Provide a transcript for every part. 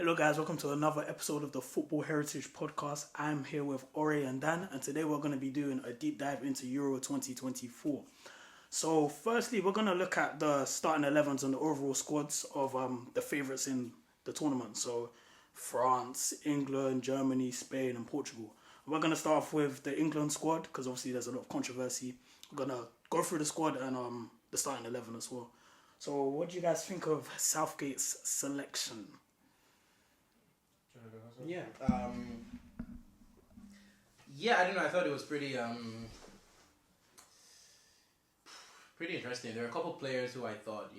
Hello, guys. Welcome to another episode of the Football Heritage Podcast. I'm here with Ore and Dan, and today we're going to be doing a deep dive into Euro 2024. So, firstly, we're going to look at the starting 11s and the overall squads of the favourites in the tournament. So, France, England, Germany, Spain, and Portugal. We're going to start off with the England squad because obviously there's a lot of controversy. We're going to go through the squad and the starting 11 as well. So, what do you guys think of Southgate's selection? Yeah. I don't know. I thought it was pretty interesting. There are a couple players who I thought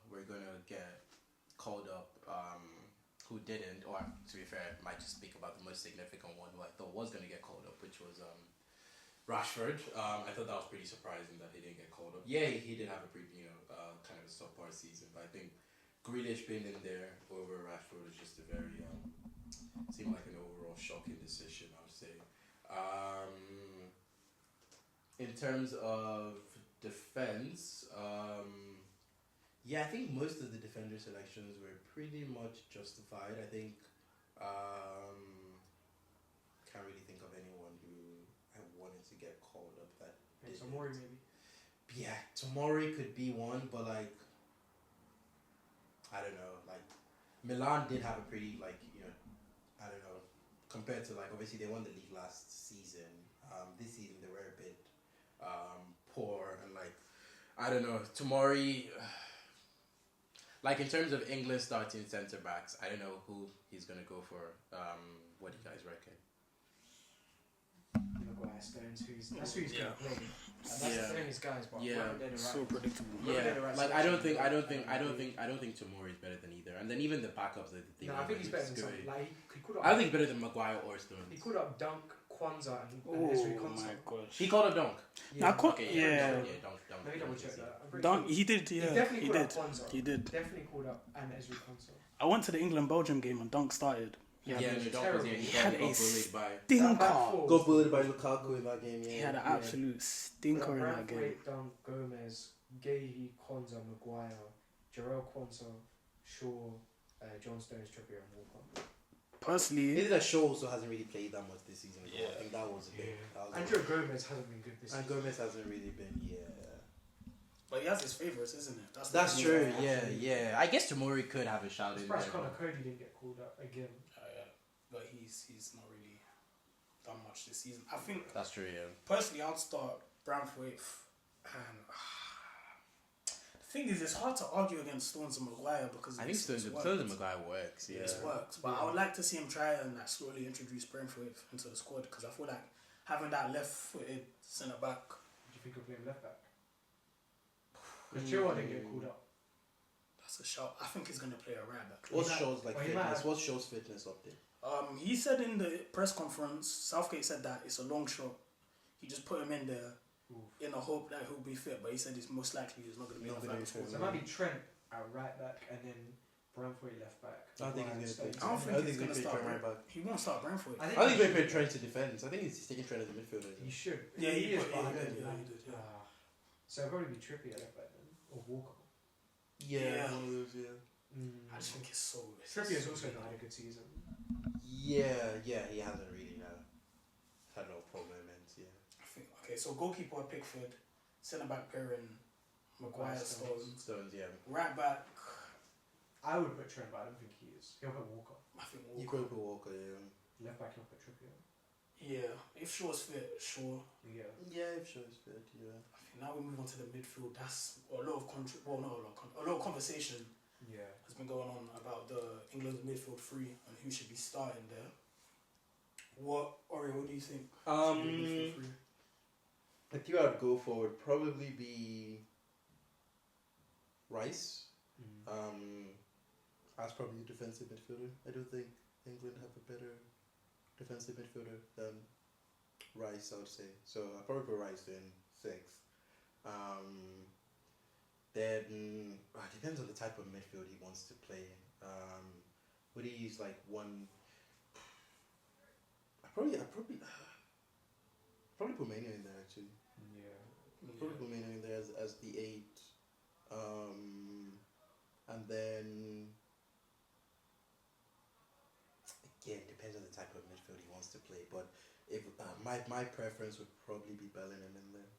were gonna get called up, who didn't. Or to be fair, I might just speak about the most significant one who I thought was gonna get called up, which was Rashford. I thought that was pretty surprising that he didn't get called up. Yeah, he did have a pretty kind of a subpar season, but I think Grealish being in there over Rashford was just a very seemed like an overall shocking decision, I would say. In terms of defense, I think most of the defender selections were pretty much justified. I think can't really think of anyone who I wanted to get called up that didn't. Tomori maybe. Yeah, Tomori could be one, but I don't know. Milan did have a pretty I don't know, compared to obviously they won the league last season. This season they were a bit poor and I don't know, Tomori. In terms of England starting centre backs, I don't know who he's gonna go for. What do you guys reckon? Maguire, Stones, that's who he's gonna play. And that's the his guys, but So predictable. I don't think Tomori is better than either. And then even the backups that they I think he's better than some. I think he's better than Maguire or Stones. He called up Dunk, Kwanzaa, and Ezri Konsa. Oh my gosh. He called up Dunk. Dunk. Dunk. Let me double check that. Dunk. He did. He Yeah. definitely called up Kwanzaa. He did. Definitely called up and Ezri Konsa. I went to the England-Belgium game and Dunk started. Dunk was He had a bullied by. stinker. Got bullied by Lukaku in that game. Yeah. He had an absolute stinker in that game. Dunk, Gomez, Gahey, Kwanzaa, Maguire, Jarrell Kwanzaa, Shaw, John Stones, Trippier, and Walker. Personally, Maybe that Shaw also hasn't really played that much this season. I think that was a bit. Andrew Gomez hasn't been good this season. And Gomez hasn't really been. but he has his favourites, isn't it? That's true. Yeah. I guess Tomori could have a shout in there. Surprised Connor Cody didn't get called up again. But he's not really done much this season. I think That's true. Yeah. personally, I'd start Branthwaite and. The thing is, it's hard to argue against Stones and Maguire because I think Stones and Maguire works. Yeah. It works, but I would like to see him try and slowly introduce Brentford into the squad because I feel like having that left-footed centre back. Do you think he'll play him left back? Because Chilwell didn't get called up. That's a shout. I think he's gonna play a right back. What's Shaw's fitness update? He said in the press conference, Southgate said that it's a long shot. He just put him in there in the hope that he'll be fit, but he said it's most likely he's not going to be on the squad. So it might be Trent at right back and then Brentford left back. I think he's going to play. I don't think he's going to start right back. He won't start Brentford. I think he's going to play Trent to defend. I think he's taking Trent as a midfielder. He should. Yeah, he did. So it'll probably be Trippier at left back then, or Walker. Yeah. One of those, I just think it's so. Trippier's also not had a good season. Yeah, he hasn't really had no pro moments. Yeah. I think so. Goalkeeper Pickford, centre back pairing Maguire, Stones. Yeah. Right back. I would put Trent, but I don't think he is. He'll put Walker. I think Walker. You could put Walker. Yeah. Left back, he'll put Trippier. Yeah, if Shaw's fit, Shaw. Yeah. Yeah, if Shaw's fit. Yeah. I think now we move on to the midfield. That's a lot of a lot of conversation. Yeah. Has been going on about the England's midfield three and who should be starting there. What do you think? I think I'd go for would probably be Rice. As probably a defensive midfielder. I don't think England have a better defensive midfielder than Rice, I would say. So I'll probably put Rice in 6th. Then it depends on the type of midfield he wants to play. Would he use one? I probably put Mania in there actually. Yeah. Probably put Mania in there as the 8. And then of midfield he wants to play. But if my preference would probably be Bellingham in there.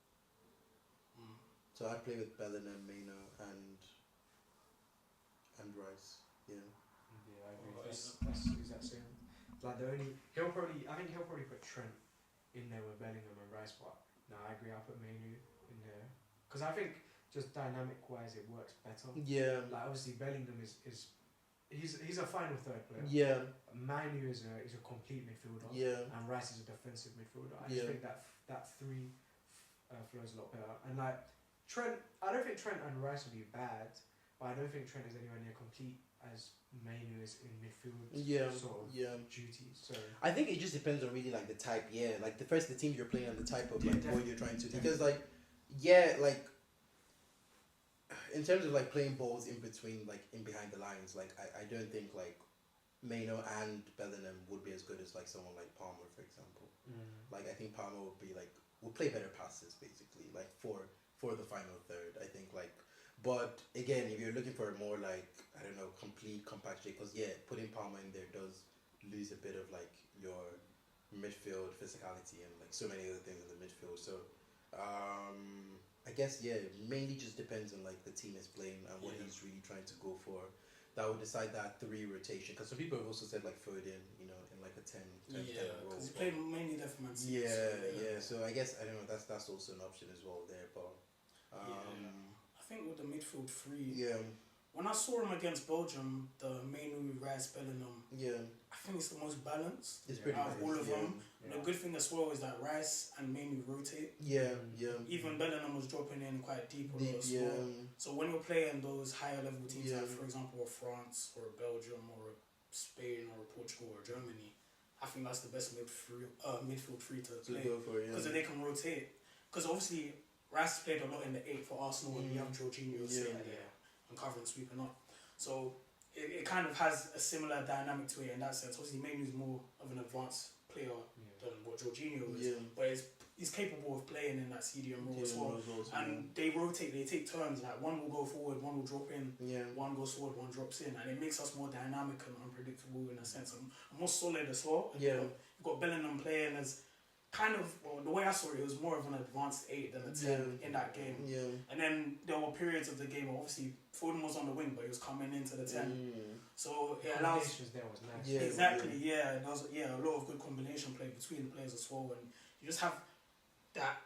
So I'd play with Bellingham, Maino, and Rice. Yeah. Yeah, I agree. That's exact same. Like the only I think he'll probably put Trent in there with Bellingham and Rice, but no, I agree. I'll put Mainu in there because I think just dynamic wise it works better. Yeah. Like obviously Bellingham is he's a final third player. Yeah. Mainu is a complete midfielder. Yeah. And Rice is a defensive midfielder. I just think that three flows a lot better. And like Trent, I don't think Trent and Rice will be bad, but I don't think Trent is anywhere near complete as Mainu is in midfield sort of duties. So I think it just depends on really like the type, like the team you're playing and the type of like what you're trying to, because like like in terms of like playing balls in between, like in behind the lines, like I don't think like Maino and Bellingham would be as good as like someone like Palmer, for example. Like I think Palmer would play better passes basically, like for the final third. I think like, but again, if you're looking for a more like, I don't know, complete compact shape, because putting Palmer in there does lose a bit of like your midfield physicality and like so many other things in the midfield. So I guess mainly just depends on like the team is playing and what he's really trying to go for. That would decide that 3 rotation, because some people have also said like Foden, in like a 10 role. Because he played mainly there for Man City. So I guess I don't know. That's also an option as well there, but. I think with the midfield three. When I saw him against Belgium, the Mainu, Rice, Bellingham. I think it's the most balanced. It's pretty out of all of them. Yeah. The good thing as well is that Rice and Mainu rotate. Even Bellingham was dropping in quite deep on as well. So when you're playing those higher level teams, like for example a France or a Belgium or a Spain or a Portugal or Germany, I think that's the best midfield three to play because they can rotate. Because obviously Rice played a lot in the 8 for Arsenal, and we have Jorginho sitting there and covering, sweeping up. So it kind of has a similar dynamic to it in that sense. Obviously, Mainu's more of an advanced player than what Jorginho is, but he's capable of playing in that CDM role as well. And they rotate, they take turns. Like one will go forward, one will drop in, one goes forward, one drops in, and it makes us more dynamic and unpredictable in a sense, and more solid as well. And you've got Bellingham playing as kind of, well, the way I saw it, it was more of an advanced 8 than a 10 in that game. And then there were periods of the game where obviously Foden was on the wing, but he was coming into the 10. So it allows. There was nice. Exactly, There was a lot of good combination play between the players as well, and you just have that.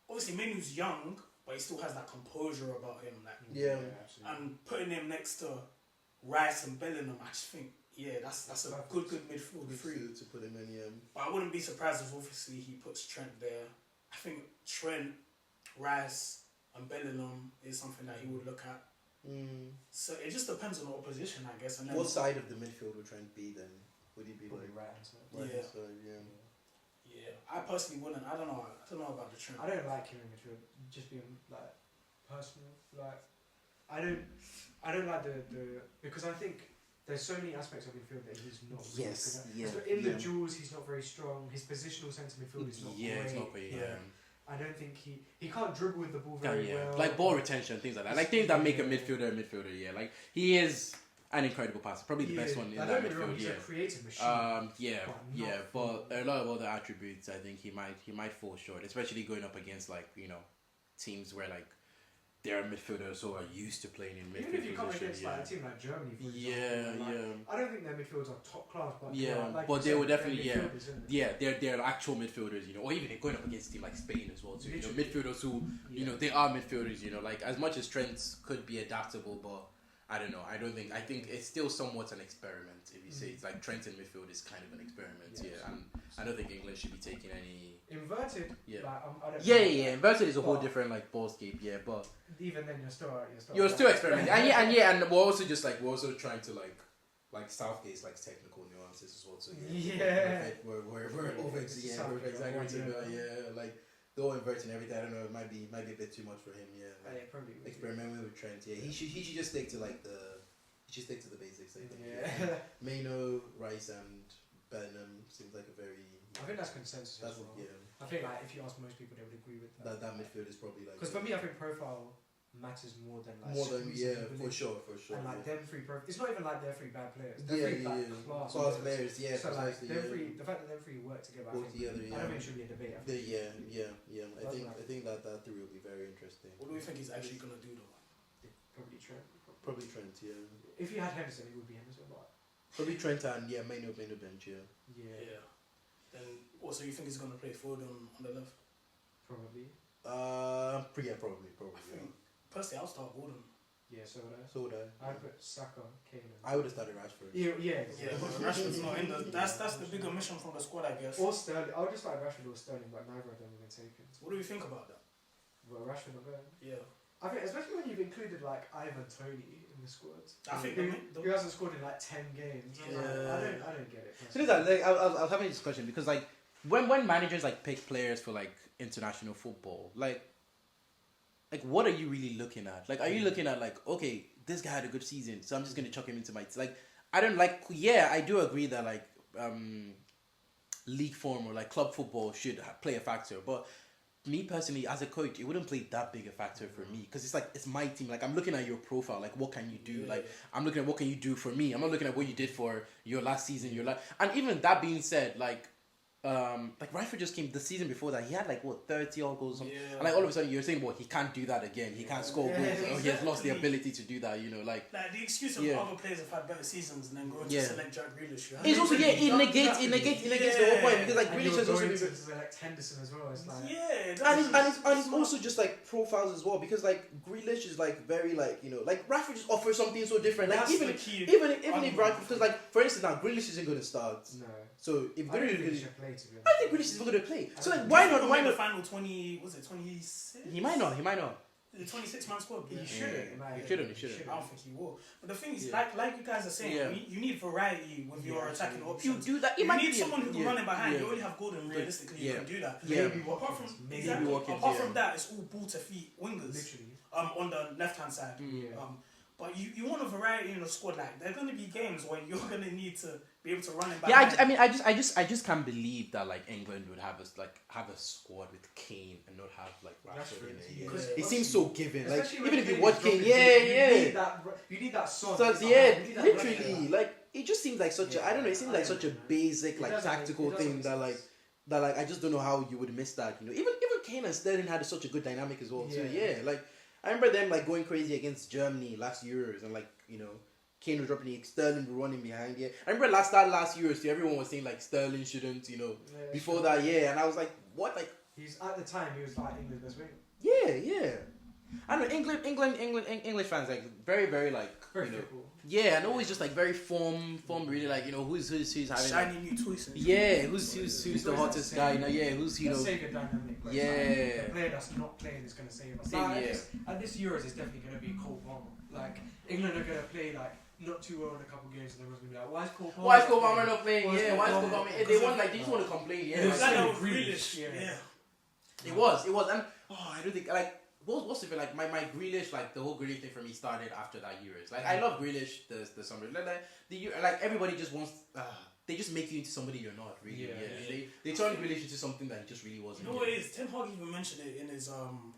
Obviously, Menu's young, but he still has that composure about him. Like, and putting him next to Rice and Bellingham, I just think. That's a good midfield three to put him in. But I wouldn't be surprised if obviously he puts Trent there. I think Trent, Rice, and Bellingham is something that he would look at. So it just depends on the opposition, I guess. And then what side of the midfield would Trent be then? Would he be probably like right side? Right side, I personally wouldn't. I don't know about the Trent. I don't like him in midfield. Just being like personal. Like I don't like the because I think. There's so many aspects of midfield that he's not really good at. So in the duels, he's not very strong. His positional centre midfield is not great. It's not great, I don't think he can't dribble with the ball very well. Like ball retention, things like that. Like things that make a midfielder. Like he is an incredible passer, probably the best one in that midfield. He's a creative machine. But a lot of other attributes, I think he might fall short, especially going up against like teams where like there are midfielders who are used to playing in midfield. Even if you come against like a team like Germany, for example, I don't think their midfielders are top class, but but they would definitely they're actual midfielders, or even going up against a team like Spain as well too. Midfielders who they are midfielders, like as much as Trent could be adaptable, but I don't know. I think it's still somewhat an experiment. If you say it's like Trent in midfield is kind of an experiment, and I don't think England should be taking any inverted. Inverted is a whole different like ballscape. But even then you're still experimenting, and we're also trying to like Southgate's like technical nuances as well. So we're over exaggerating. Like the whole inverting everything. I don't know. It might be a bit too much for him. Probably experimenting with Trent. He should just stick to like the basics. I think. Maino, Rice, and Bellingham seems like a very. I think that's consensus as well. I think like if you ask most people, they would agree with that. That midfield is probably like. Because for me, I think profile matters more than like More than squeezing the for ability. sure. And like them three, it's not even like they're three bad players. Yeah, They're three yeah, like class players, yeah, So like precisely, them yeah. three, the fact that them three work together, I Both think, together, I don't think it should be a debate. I think I think that three will be very interesting. What do we think he's actually gonna do though? probably Trent. Probably Trent, yeah. If you had Henderson, it would be Henderson, but Probably Trent and Maino bench, yeah. yeah, Then also you think he's gonna play forward on the left? probably. Probably. I think personally I'll start Gordon. Yeah, so would I. So would I. I'd put Saka, Kane. I would have started Rashford. Yeah, Yeah, but Rashford's not in the. That's the bigger mission from the squad, I guess. Or Sterling. I would just like Rashford or Sterling, but neither of them have been taken. What do we think about that? Well, Rashford not going. Yeah, I think, especially when you've included like Ivan Toney in the squad. I think who hasn't scored in like 10 games. Yeah. I don't get it. So like, I was having this question because like when managers like pick players for like international football, like what are you really looking at? Like, are you looking at like, okay, this guy had a good season, so I'm just gonna chuck him into my like. I don't like. Yeah, I do agree that like league form or like club football should play a factor, but me personally, as a coach, it wouldn't play that big a factor for me because it's like it's my team. Like I'm looking at your profile, like what can you do? Like I'm looking at what can you do for me. I'm not looking at what you did for your last season, and even that being said, like Rashford just came the season before that. He had like what 30 odd goals, and like all of a sudden you're saying, well, he can't do that again. He can't score goals. Or he has lost the ability to do that. You know, like the excuse of other players have had better seasons and then going to select Jack Grealish. It's also it negates the whole point because like Grealish has also been select Henderson as well. It's like and it's also just like profiles as well because like Grealish is like very like like Rashford just offers something so different. Like even if Rashford, because like for instance now Grealish isn't going to start. No. So if Grealish should play, to be honest. I think Grealish is going to play. So like why not? Why the not? final 20? Was it 26? He might not. The 26-man squad. He shouldn't. He shouldn't. I don't think he will. But the thing is, like you guys are saying, you need variety with your attacking options. You do that. You need someone who can run in behind. You only have Gordon realistically. You can do that. Apart from that, it's all ball to feet wingers. Literally. On the left hand side. But you want a variety in the squad. Like there are going to be games where you're going to need to be able to run it back. Yeah, I just can't believe that like England would have a squad with Kane and not have like Rashford in it. It seems so given. Like even if you watch Kane, you need that song. So literally, like it just seems like such a I don't know. It seems like such a basic like tactical thing that I just don't know how you would miss that. Even Kane and Sterling had such a good dynamic as well too. Yeah, like. I remember them like going crazy against Germany last Euros and like Kane was dropping it, Sterling was running behind. Yeah, I remember last Euros too. Everyone was saying like Sterling shouldn't before that. Yeah, and I was like, what like? He's at the time he was like England's best winger. Yeah. I don't know English fans like very very like very fickle. Yeah, and always just like very form really like who's having shiny new twists. Who's the hottest guy? Who's save a dynamic. Like, the player that's not playing is gonna save us. At this Euros, it's definitely gonna be Cole Palmer. Like England are gonna play like not too well in a couple of games, and everyone's gonna be like, why is Cole Palmer not playing? Why is Cole Palmer? They want like they just want to complain. Yeah, like Grealish. Yeah. It was, and I don't think like. What's the like my Grealish like the whole Grealish thing for me started after that Euros. Like I love Grealish the summer like everybody just wants they just make you into somebody you're not really. They turn Grealish into something that he just really wasn't. You know what it is? Ten Hag even mentioned it in his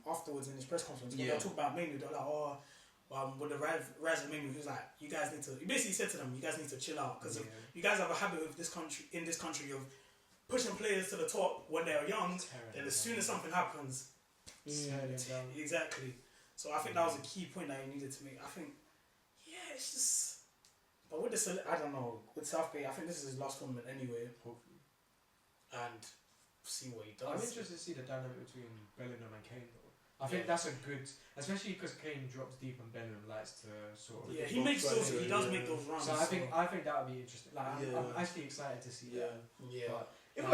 afterwards in his press conference when they talk about Manu. They're like with the rise of Manu, he was like you guys need to. He basically said to them, you guys need to chill out because you guys have a habit of this country of pushing players to the top when they're young. Then as soon as something happens. Exactly. So I think that was a key point that he needed to make. I think, it's just. But with this, I don't know. With Southgate, I think this is his last tournament anyway. Hopefully, and see what he does. I'm interested to see the dynamic between Bellingham and Kane. Though I think that's a good, especially because Kane drops deep and Bellingham likes to sort of. Yeah, he makes those. He does make those runs. So I think that would be interesting. Like I'm actually excited to see that. Yeah. But, even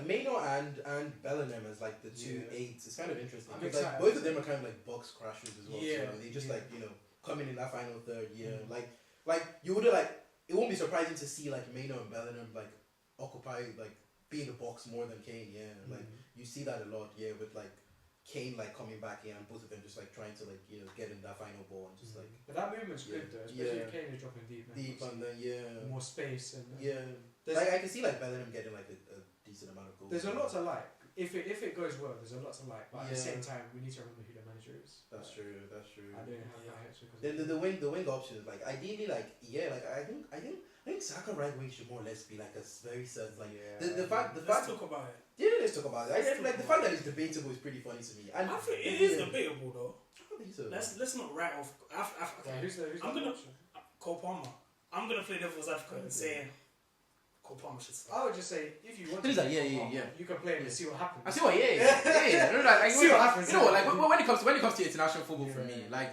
Maino and Bellingham as like the two eights, it's kind of interesting. Because like both of them are kind of like box crashers as well. Yeah. So they just like coming in that final third. Yeah. Like you would have it won't be surprising to see like Maino and Bellingham like occupy like be in the box more than Kane. Yeah. Like you see that a lot. Yeah, with like Kane like coming back in and both of them just like trying to like get in that final ball and just like. But that movement's good though, especially if Kane is dropping deep and then more space and like I can see like Bellingham getting like a decent amount of goals. There's a lot to like. if it goes well, there's a lot to like. But at the Yeah. same time, we need to remember who the manager is. That's true. That's true. I don't have my hopes because The wing options, like ideally, like like I think Saka right wing should more or less be like a very certain like the fact Let's talk about it. yeah, let's talk about it. Like the fact that it's debatable is pretty funny to me. And I think it is debatable though. I don't think so. Let's not write off. Yeah, who's I'm the gonna option? Cole Palmer. I'm gonna play devil's advocate and say Cole Palmer should start. I would just say if you want He's to, like, play yeah, Palmer, yeah. you can play him and see what happens. I see what, yeah. No, like, See what happens. You know what? Like when it comes to international football for me, like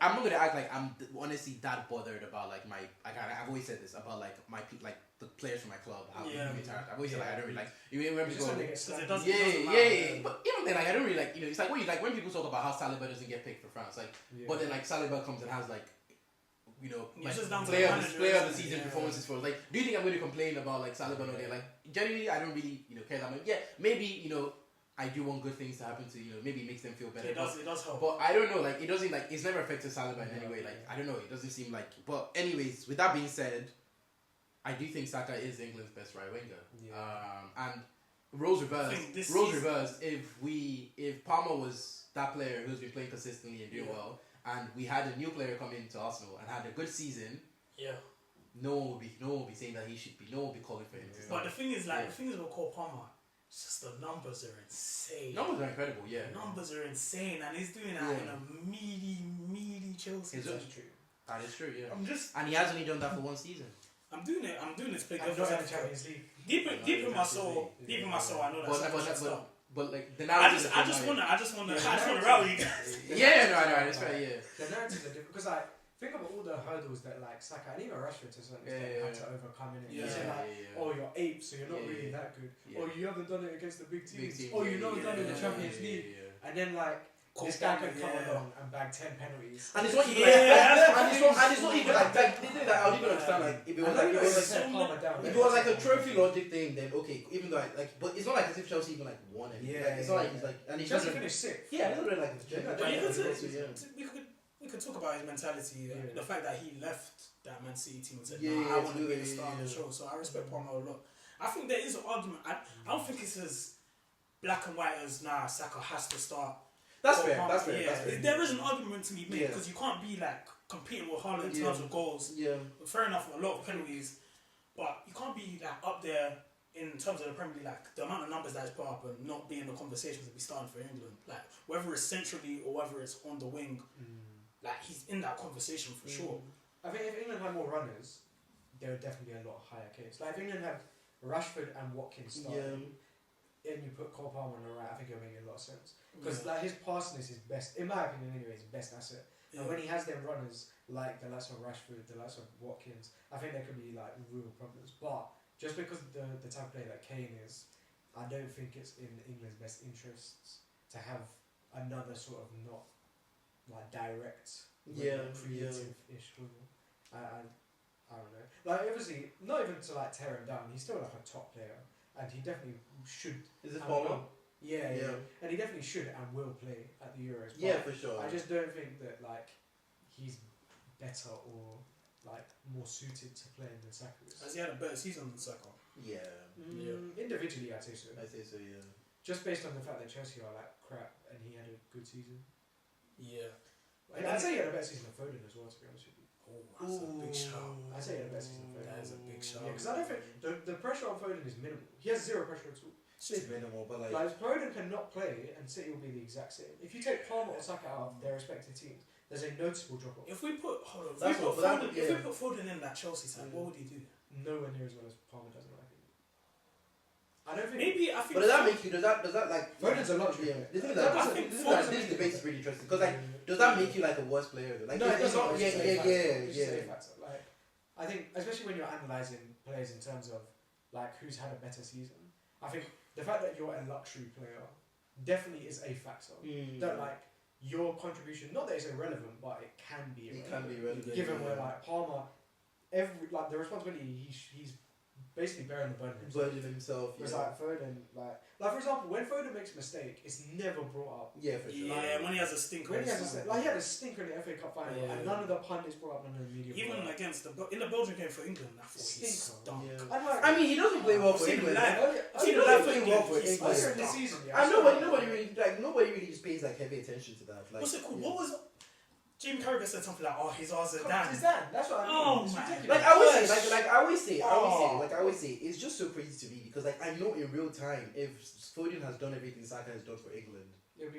I'm not gonna act like I'm honestly that bothered about like my I've always said this about like my like the players from my club. How we interact. I've always said like I don't really like even when people go yeah. But even then like I don't really like it's like when people talk about how Saliba doesn't get picked for France like but then like Saliba comes and has like like player of the season performances for us. Like, do you think I'm going to complain about like Saliba or like generally I don't really care that much. Yeah, maybe I do want good things to happen to maybe it makes them feel better. It does help. But I don't know, like it doesn't like it's never affected Saliba in any way. Like I don't know, it doesn't seem like. But anyways, with that being said, I do think Saka is England's best right winger. Yeah. And roles reversed. If Palmer was that player who's been playing consistently and doing well, and we had a new player come into Arsenal and had a good season, no one would be saying that he should be. No one would be calling for him to start. But the thing is, with Cole Palmer, it's just the numbers are insane. Numbers are incredible, yeah. Numbers are insane, and he's doing that in a meaty Chelsea. That's true. That is true, yeah. And he has only done that for one season. I'm doing it to play I've devil's not had the advocate. Champions League. Deep in my soul, I know that's But like the I narrative. just wanna rally you guys. Yeah, no, that's right. Yeah. The narratives are different because like think about all the hurdles that like Saka and even Rashford to a certain extent had to overcome in it. You say oh you're ape, so you're not really that good. Or you haven't done it against the big teams. Or you've not done it in the Champions League. And then like this guy can come along and bag 10 penalties. And it's not even it's not even like the thing that I would even understand like if it was like a trophy logic thing then okay even though but it's not like as if Chelsea even like won it. It's not like he's like and he Chelsea finished 6th. Yeah, it's not like we could talk about his mentality, the fact that he left that Man City team and said, I want to be the star of the show. So I respect Palmer a lot. I think there is an argument. I don't think it's as black and white as Saka has to start. That's fair. That's fair. There is an argument to be made because you can't be like competing with Haaland in terms of goals. Yeah. Fair enough, a lot of penalties, but you can't be like up there in terms of the Premier League, like the amount of numbers that is put up and not be in the conversations to be starting for England. Like whether it's centrally or whether it's on the wing, like he's in that conversation for sure. I think if England had more runners, there would definitely be a lot higher case. Like if England had Rashford and Watkins starting, and you put Cole Palmer on the right, I think it would make a lot of sense. Because like his passing is his best, in my opinion anyway, his best asset. And when he has them runners like the likes of Rashford, the likes of Watkins, I think there could be like real problems. But just because the type of player that Kane is, I don't think it's in England's best interests to have another sort of not like direct, creative-ish winger. I don't know. Like obviously, not even to like tear him down. He's still like a top player, and he definitely should. Is this Palmer? Yeah, and he definitely should and will play at the Euros. Yeah, for sure. I just don't think that like he's better or like more suited to playing than Saka is. Has he had a better season than Saka? Yeah. Individually, I'd say so. Yeah. Just based on the fact that Chelsea are like crap and he had a good season. Yeah. I'd say he had a better season than Foden as well, to be honest with you. Oh, that's a big shout. I'd say he had a better season than Foden. That is a big shout. Yeah, because I don't think the pressure on Foden is minimal. He has zero pressure at all. It's minimal, but like Foden cannot play and City will be the exact same. If you take Palmer or Saka out of their respective teams, there's a noticeable drop off. If we put Foden in that Chelsea side, what would he do? Nowhere near as well as Palmer does, in my opinion. I don't think. But does that make you? Does that like? Foden's a luxury. This debate is really interesting because like, does that make you like a worse player? Like, no, it does not. Yeah. Like, I think especially when you're analysing players in terms of like who's had a better season, I think the fact that you're a luxury player definitely is a factor. That like your contribution, not that it's irrelevant, but it can be irrelevant. Given where like Palmer, the responsibility he's basically bearing the burden himself. Burden himself. It's like Foden, like for example, when Foden makes a mistake, it's never brought up. Yeah, for sure. Yeah, when he has a stinker. When he had a stinker in the FA Cup final, and none of the pundits brought up, none of the media. Even against in the Belgian game for England, I thought he stunk. Yeah. I mean, he doesn't play well for England. He doesn't play well for England. Earlier in the season, And nobody really just pays like heavy attention to that. Like, what's it called? What was Jim Carragher said something like, "Oh, he's our Zidane." That's what I mean. Oh it's my! ridiculous. Like I always say, it's just so crazy to me because like I know in real time if Foden has done everything Saka has done for England, there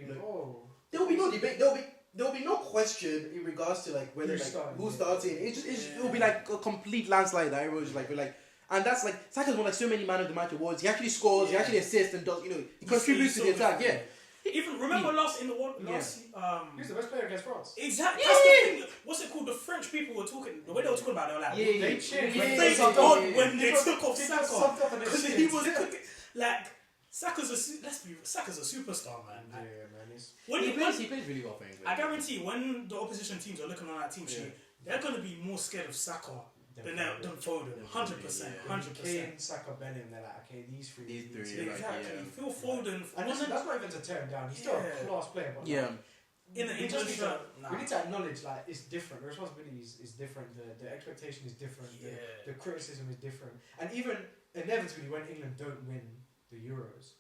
will be no debate. There will be no question in regards to like whether who's starting. It will be like a complete landslide. That everyone's just like, and that's like Saka's won like so many man of the match awards. He actually scores. He actually assists and does. He contributes to the attack. Yeah. Even remember last he was the best player against France. Exactly. That's the thing. What's it called? The French people were talking. The way they were talking about it, they were like, they cheered. Thank God when they took off Saka because he was cooking. Like Saka's a superstar, man. Yeah, man. He plays really well for England. I guarantee when the opposition teams are looking on that team sheet, they're going to be more scared of Saka than Foden. 100%. Kane, Saka, Bellingham, they're like, okay, these three. Exactly. Phil Foden. And that's not even to tear him down. He's still a class player. But in the English, we need to acknowledge like it's different. The responsibility is different. The expectation is different. The criticism is different. And even inevitably, when England don't win the Euros,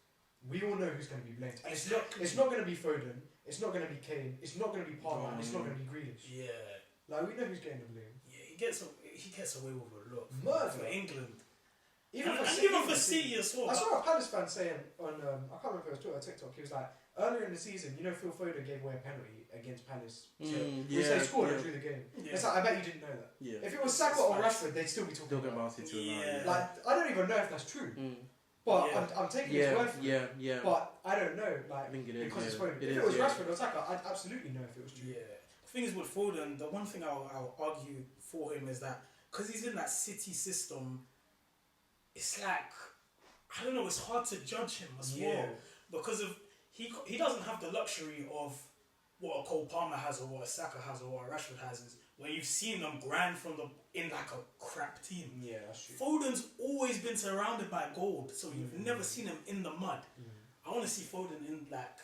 we all know who's going to be blamed. And it's not going to be Foden. It's not going to be Kane. It's not going to be Palmer. It's not going to be Grealish. Yeah. Like we know who's getting the blame. Yeah, he gets away with a lot for England. Even for City as well. I saw a Palace fan saying on I can't remember if it was Twitter or TikTok. He was like, earlier in the season, Phil Foden gave away a penalty against Palace, which they scored and drew the game. Yeah. It's like, I bet you didn't know that. Yeah. If it was Saka or Rashford, they'd still be talking about it. Like I don't even know if that's true. But I'm taking his word for it. Yeah. But I don't know, like, I think it is, because it's Foden. If it was Rashford or Saka, I'd absolutely know if it was true. Yeah. The thing is with Foden, the one thing I'll argue for him is that because he's in that City system, it's like, I don't know, it's hard to judge him as well because of he doesn't have the luxury of what a Cole Palmer has or what a Saka has or what a Rashford has. Is when you've seen them grind in like a crap team. Yeah, that's true. Foden's always been surrounded by gold, so you've never seen him in the mud. I want to see Foden in like,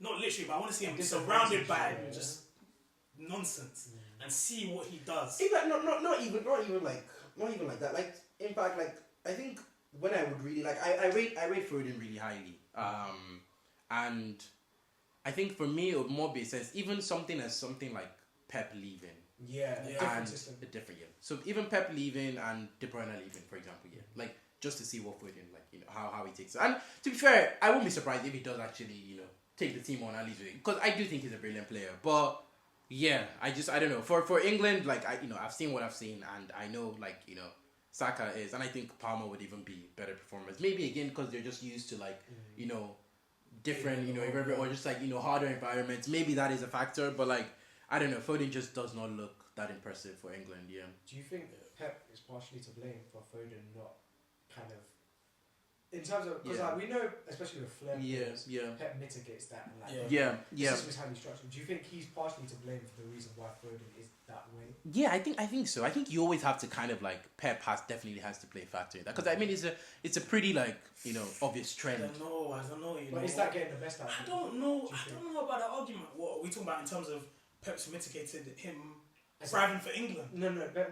not literally, but I want to see him surrounded by just nonsense and see what he does. In fact, not even like that. Like in fact, like I think when I would really like I rate Foden really highly. And I think for me it would more be sense even something like Pep leaving. A different year. So even Pep leaving and De Bruyne leaving, for example, like just to see what Foden how he takes it. And to be fair, I won't be surprised if he does actually take the team on at least because I do think he's a brilliant player. But yeah, I don't know for England, like I've seen what I've seen and I know Saka is, and I think Palmer would even be better performers. Maybe again because they're just used to different or just harder environments. Maybe that is a factor, but I don't know. Foden just does not look that impressive for England. Yeah. Do you think Pep is partially to blame for Foden not kind of in terms of because we know especially with Flair players, Pep mitigates that and the system is highly structured. Do you think he's partially to blame for the reason why Foden is that way? Yeah, I think so. I think you always have to kind of Pep definitely has to play a factor in that because I mean it's a pretty obvious trend. I don't know. But is that getting the best out of him? I don't know about that argument. What are we talking about in terms of Pep's mitigated him thriving for England? No,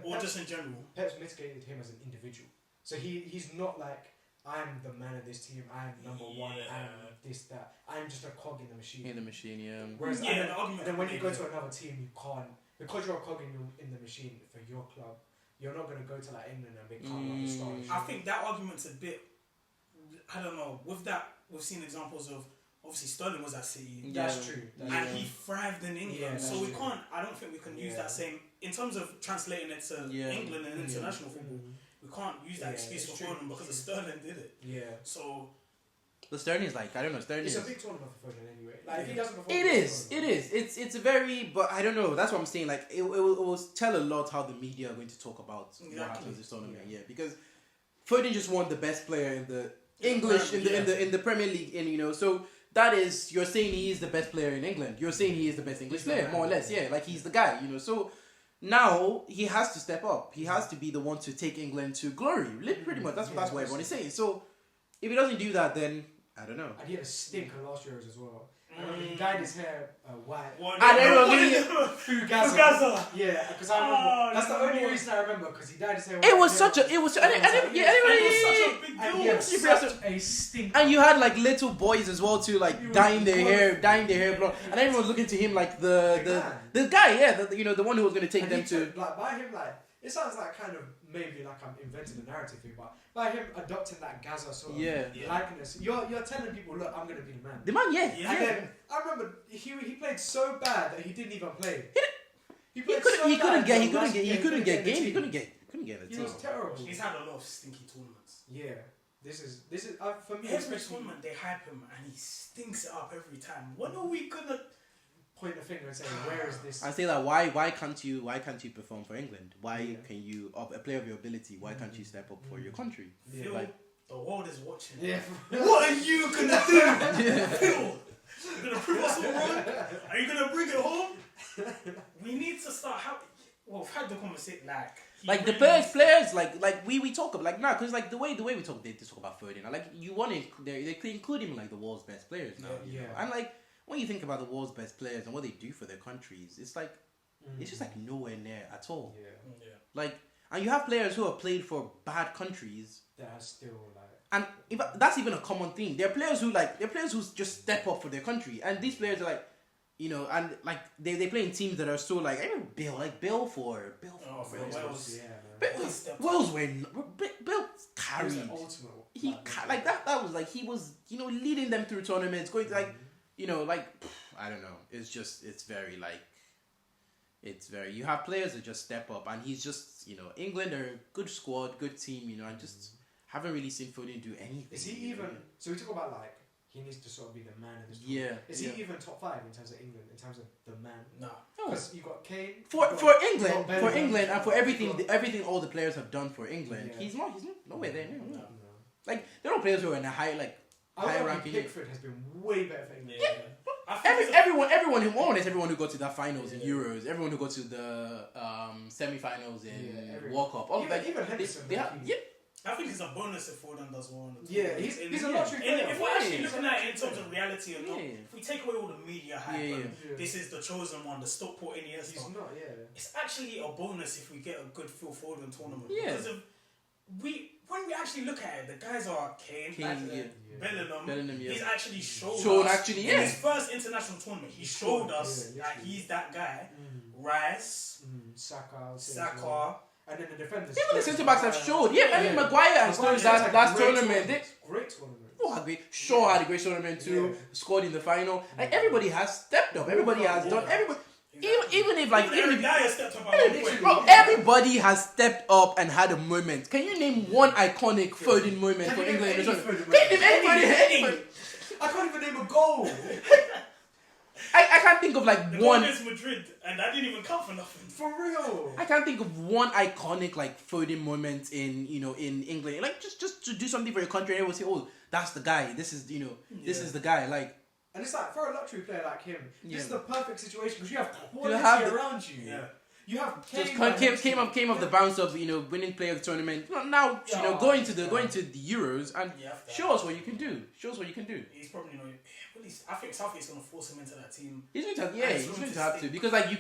or just in general. Pep's mitigated him as an individual. So he's not like I'm the man of this team. I'm number one. I'm this that. I'm just a cog in the machine. Whereas then when you go to another team, you can't because you're a cog in the machine for your club. You're not going to go to England and become the star. I think that argument's a bit. I don't know. With that, we've seen examples of. Obviously, Sterling was at City. That's true. And he thrived in England. So we can't. I don't think we can use that same in terms of translating it to England and international football. We can't use that excuse for Foden because the Sterling did it. Yeah. So. The Sterling is I don't know. Sterling. It's a big tournament for Foden anyway. If he doesn't perform. It is. It's a very. But I don't know. That's what I'm saying. It will tell a lot how the media are going to talk about what happens this tournament. Yeah. Because Foden just won the best player in the English in the Premier League, and so. That is, you're saying he is the best player in England. You're saying he is the best English player, more or less. Yeah, he's the guy, So now he has to step up. He has to be the one to take England to glory. Pretty much. That's what everyone is saying. So if he doesn't do that, then I don't know. And he had a stinker last year as well. He dyed his hair white. And everyone Fugaza. Yeah, because I remember. That's the only reason I remember, because he dyed his hair white. It was such a. It was. And It was such a big deal. He had such a stinker. and you had like little boys as well too, like dyeing their hair blonde, and everyone was looking to him like the guy, the one who was going to take them to. Like by him, like it sounds like kind of maybe like I'm inventing a narrative here, but by him adopting that Gaza sort of likeness, you're telling people, look, I'm going to be the man. The man, And then I remember he played so bad that he didn't even play. He couldn't get in the team. He was terrible. He's had a lot of stinky tournaments. Yeah, this is for me. Every tournament they hype him and he stinks it up every time. When are we gonna point the finger and say, where is this? I say that why can't you perform for England? Why can you, a player of your ability, why can't you step up for your country? Phil, the world is watching. Yeah. What are you gonna do? Phil, you're gonna prove us all wrong? Are you gonna bring it home? We need to start having. Well, we've had the conversation like the players like we talk about like now, because like the way we talk, they talk about Ferdinand. Like you want to they include him in like the world's best players now. Yeah. And like when you think about the world's best players and what they do for their countries, it's like it's just like nowhere near at all. Yeah. Like, and you have players who have played for bad countries that are still like. And that's even a common thing. There are players who just step up for their country, and these players are like, and like they play in teams that are so like, I remember Bill for Wales. Bill carried. He like that was like he was leading them through tournaments, going to, like I don't know. It's very you have players that just step up, and he's just England are a good squad, good team, and just haven't really seen Foden do anything. Is he even? So we talk about like he needs to sort of be the man in this. Yeah. Is he even top 5 in terms of England? In terms of the man? No. Because you got Kane. For England, and for everything all the players have done for England, he's nowhere there. No. Like there are players who are in a high ranking. Pickford has been way better for England. Everyone who got to that finals in Euros, everyone who got to the semi-finals in World Cup, even Henderson. I think it's a bonus if Foden does well on the tour. Yeah, he's a lottery player. If we're actually looking at it in terms of reality or not, if we take away all the media hype, this is the chosen one, the Stockport Iniesta. He's not, It's actually a bonus if we get a good Phil Foden tournament. Yeah. Because when we actually look at it, the guys are Kane, Bellingham. He's actually shown us in his first international tournament. He showed us that he's that guy. Rice, Saka. And then the defenders. Even the centre backs have showed. Maguire and Stones last tournament. Great tournament. Shaw had a great tournament too. Scored in the final. Like everybody has stepped up. Everybody has done. Everybody. Even if everybody has stepped up and had a moment. Can you name one iconic Foden moment for England? Can you name anybody? I can't even name a goal. I can't think of like the one. Is Madrid, and that didn't even count for nothing. For real. I can't think of one iconic like Foden moment in in England. Like just to do something for your country, and everyone say, "Oh, that's the guy. This is this is the guy." Like. And it's like, for a luxury player like him, this is the perfect situation because you have quality around you. Yeah. You have Kane came off the bounce of winning player of the tournament. Now going to the Euros and show us what you can do. He's probably not. I think Southgate's gonna force him into that team. He's going to have to because like you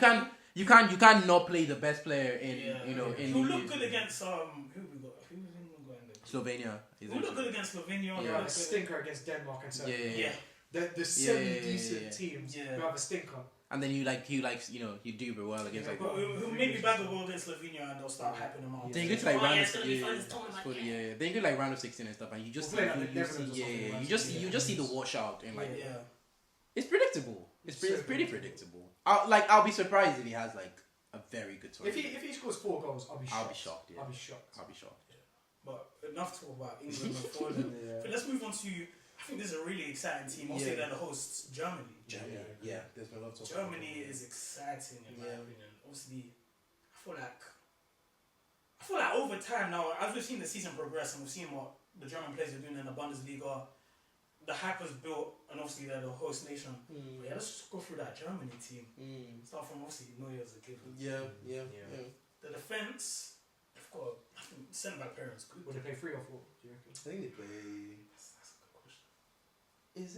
can't not play the best player in He'll look good against who we got? Who was England going there? Slovenia. He'll look good against Slovenia. He'll have a stinker against Denmark and so. Yeah. The semi-decent teams who have a stinker. And then you do very well against who maybe bag the world against Slovenia and they'll start hyping them out. Then you go to like then you go like round of 16 and stuff, and you just you just see the washout and like it's predictable. It's pretty predictable. I'll be surprised if he has like a very good tournament. If he scores 4 goals, I'll be shocked. I'll be shocked. Yeah. But enough talk about England and Foden. But let's move on to. I think this is a really exciting team. Obviously, they're the hosts, Germany. There's been a lot of talk. Germany is exciting in my opinion. Obviously, I feel like over time now, as we've seen the season progress and we've seen what the German players are doing in the Bundesliga, the hype was built, and obviously they're the host nation. But yeah, let's just go through that Germany team. Start from obviously Neuer as a given. Yeah. The defense, they've got I think centre back pairings good. Would they play 3 or 4? Do you reckon? I think they play. That's a good question. Is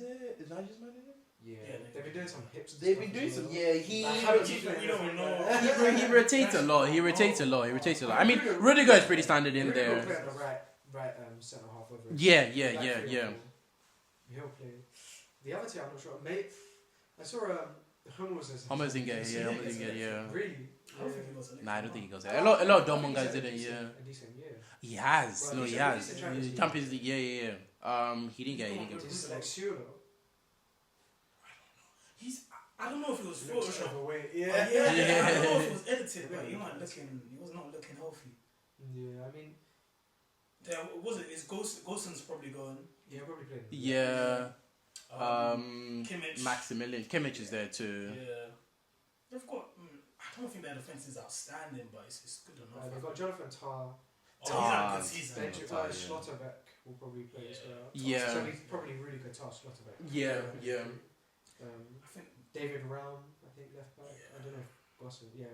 Nigel's man in it? Yeah, they've been doing some hips. They've been doing some. Yeah, he. We don't know. He rotates a lot. He rotates a lot. I mean, Rudiger is pretty standard in Rudiger there. will play on the right centre half over. Yeah. He'll play. The other team, I'm not sure. Mate, I saw Hummels. Hummels, yeah. Really? I don't think he was selected. Nah, I don't think he goes there. A lot of Dortmund guys didn't. Yeah. A decent year. He has. Well, No, he he's has. a Champions League. Champions League. Yeah. He didn't get. This is like Ciolo. I don't know if it was Looks Photoshop. overweight. Yeah. Yeah. I don't know if it was edited, but he was not looking healthy. Yeah, I mean, There was it. Is Gosens probably going? yeah, probably playing. Yeah. Kimmich. Maximilian Kimmich is there too. Yeah. They've got. I don't think their defense is outstanding, but it's good enough. They've got Jonathan Tah. He's had a good season. Then Tah, yeah. Schlotterbeck will probably play as well. Yeah. So he's probably really good Tah, Schlotterbeck. Yeah. I think. David Raum, I think left back. Yeah. I don't know if Gossen. Yeah.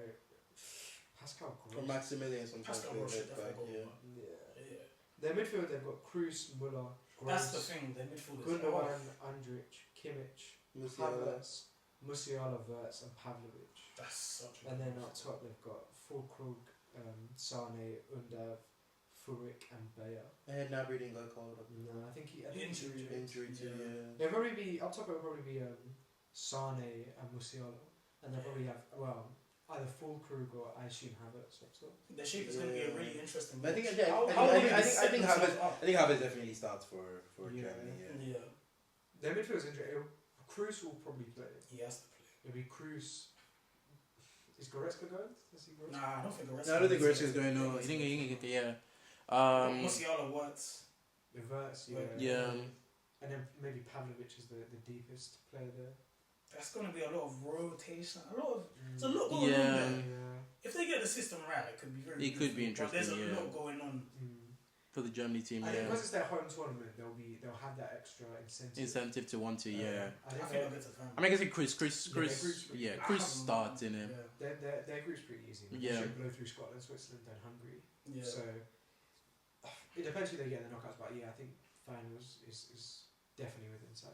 Pascal Or Gross. Maximilian sometimes. Pascal plays Roche should left back, definitely go. Yeah. Yeah. Their midfield, they've got Kroos, Müller, That's the Gross, thing. Their midfielders. Gundogan, Andrich, Kimmich, Musiala. Havertz, Musiala, Wirtz, and Pavlovic. That's such a. And then up top, they've got Fulkrug, Sane, Undav, Furyk, and Bayer. I had Gnabry didn't get called up. No, I think Injury. Injury too, yeah. They'll probably be up top. It'll probably be Sane and Musiala, and they'll probably have either Fulkrug or I assume Havertz next up. The shape is going to be a really interesting. But I think match. I think Havertz definitely starts for Yeah. Germany. Yeah. Their midfield's interesting. Kroos will probably play. He has to play. It'll be Kroos. Is Goretzka going? Does he go? Nah, I don't think the rest. No, I don't think Goretzka is going. No, I think he can get. Yeah. Musiala works. Reverse, yeah. Yeah. And then maybe Pavlovic is the deepest player there. That's going to be a lot of rotation. There's a lot going on there. Yeah. If they get the system right, it could be very. It could be beautiful, interesting, But there's a yeah. lot going on. For the Germany team, I think yeah. because it's their home tournament, they'll have that extra incentive. To want to, yeah. I think they'll get to time. I mean, I guess Chris, Yeah, Chris starts in it. Their group's pretty easy. They Yeah. should blow through Scotland, Switzerland, and Hungary. Yeah. So it depends who they get in the knockouts, but yeah, I think finals is definitely within sight.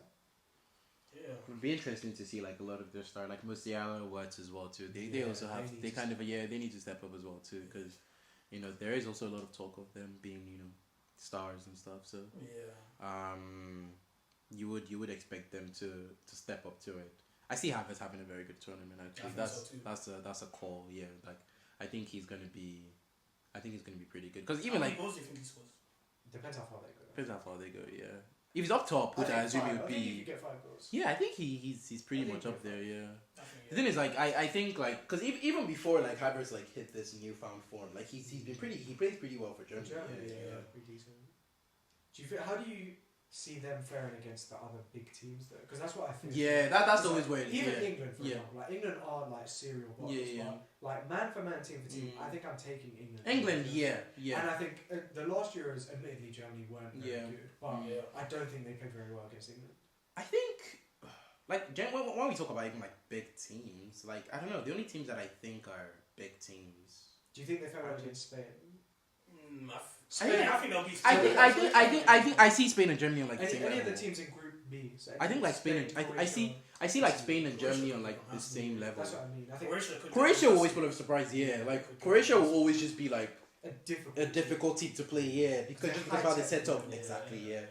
Yeah. It would be interesting to see like a lot of their star, like Musiala, Wirtz as well too. They Yeah, also have they need they need to step up as well too, because there is also a lot of talk of them being stars and stuff. So Yeah. you would expect them to step up to it. I see Havertz having a very good tournament actually. I think so too. That's a call. Yeah, like I think he's gonna be pretty good, because How even many like goals do you think he scores? Depends how far they go. depends how far they go. Yeah, if he's up top, which I assume he would I think he be. could get 5 goals. Yeah, I think he's pretty I think much up he'll there. Yeah. I think, The thing is, like, I think, like, Because even before like Havertz like hit this newfound form, like he plays pretty well for Germany. Germany, yeah, pretty decent. How do you see them faring against the other big teams though? Because that's what I think. yeah, that's It's always like, where. even Yeah. England, for Yeah. example, like England are like serial bottoms, Yeah. but like man for man, team for team, Mm. I think I'm taking England. England, yeah, And yeah. I think the last Euros, admittedly, Germany weren't very Yeah. good, but Yeah. I don't think they played very well against England. I think, like, when we talk about even like big teams, like I don't know, the only teams that I think are big teams. Do you think they fared well against Spain? Spain, I think they'll be. I think I see Spain and Germany on like the same Any of level. the teams in Group B? So I think like Spain. I Croatia, see like Spain and Germany on like the same level. That's what I mean. I think Croatia will always pull up a surprise, yeah. Like Croatia will always just be like a difficult. a difficult team to play, yeah, because just because how they set up. Yeah. Exactly, yeah.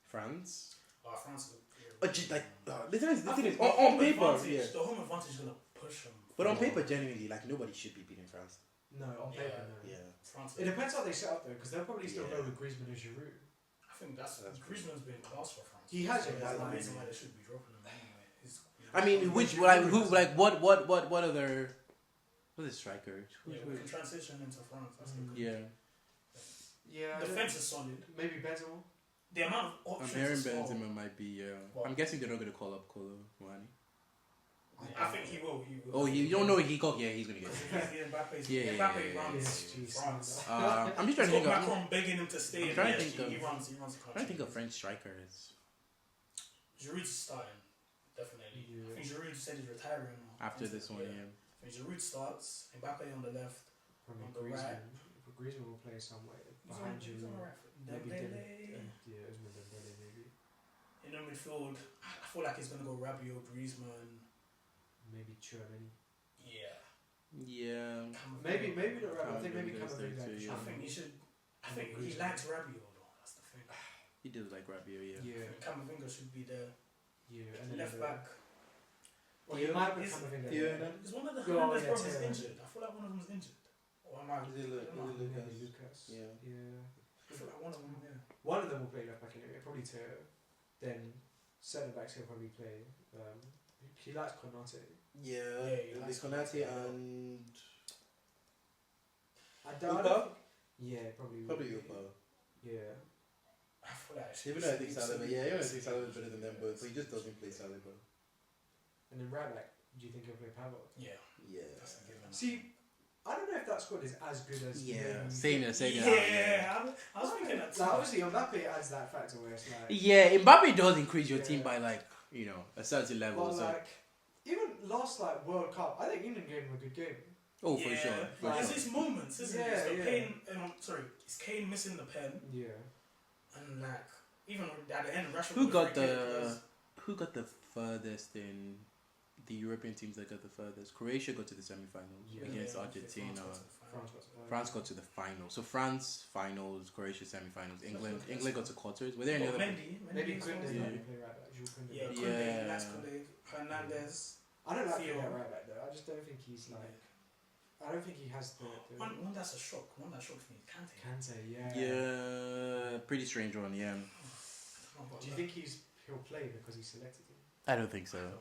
France. France. But just like the thing is on paper, yeah. The home advantage is gonna push them. But on paper, genuinely, like nobody should be beating France. No, on paper, no. Yeah. France. It depends how they set up though, because they'll probably still Yeah. go with Griezmann and Giroud. I think that's Griezmann's been class for France. He has So it, that's the like- reason why they should be dropping him anyway. I mean, which like who like what other what is striker? Yeah, we can transition into France. That's the good. Yeah, Yeah. Defense is solid. Maybe Benzema. The amount of I'm options. hearing as well. Benzema might be. What? I'm guessing they're not going to call up Kolo Muani. I think he will. Oh, you don't know he got? Yeah, he's gonna get it. He's Mbappe's. Yeah, Mbappe yeah, runs yeah. France. I'm just trying to think of. Macron begging him to stay. I'm trying to PSG. think of- He runs. The I'm country. trying to think of French strikers Giroud's starting, definitely. Yeah. I think Giroud said he's retiring after this one. Yeah. I think Giroud starts. Mbappe on the left. Probably On the right. Griezmann will play somewhere He's behind on the you. right. Maybe Dembele. Yeah, Ousmane Dembele maybe. In the midfield, I feel like he's gonna go Rabiot, Griezmann. Maybe Chouameni. Yeah. Yeah. Maybe not Rabiot. I think maybe Camavinga's there Camavinga. too, I think he should. I think he likes Rabiot though. That's the thing. He does like Rabiot. Yeah. Yeah, Camavinga should be there. yeah. And then Left back. Well, you might put Is- Camavinga. Theo there. and then? Is one of the Oh, Hernandez yeah, brothers Theo. injured? I feel like one of them's injured. Or am I? Is it I don't know. Maybe Lucas? Lucas. Yeah. Yeah. I feel like one of them. Yeah. One of them will play left back anyway. Probably Theo. Then centre backs he'll probably play. He likes Konate. Yeah. Yeah, he It'll be likes Konate Konate. and I don't. Upa? Yeah, probably. would Probably be. Upa. Yeah. I feel like Even though I think Saliba, yeah, even though I think Saliba is better than them both, but he just doesn't play Saliba. And then right back, do you think he'll play Pavard? Yeah. Yeah. That's a given. See, I don't know if that squad is as good as. Yeah. maybe- Same. Yeah, I was thinking that too. Like, obviously, Mbappe adds that factor where it's like. Yeah, Mbappe does increase your team Yeah. by like a certain level. But So like, even last World Cup, I think England gave him a good game. for sure. For There's sure. these moments, isn't Yeah, it? It's the yeah. Kane, it's Kane missing the pen, Yeah. and like even at the end, Rashford. Who was got free kick, the Who got the furthest in the European teams that got the furthest? Croatia got to the semi-finals Yeah. against Yeah, Argentina. France got to France got to the final. So France finals, Croatia semi-finals. England That's- England got to quarters. Were there any Oh, other? Mendy Maybe was Koundé one. Yeah. might play right back. Jules Koundé. Yeah, Koundé, Yeah. that's Koundé, Hernandez. I don't like Theo. him right back though. I just don't think he's like. I don't think he has the. One that's a shock. One that shocked me. Kante. Kante, yeah. Yeah, pretty strange one. Yeah, Do you think he'll play because he selected him? I don't think so. I don't know.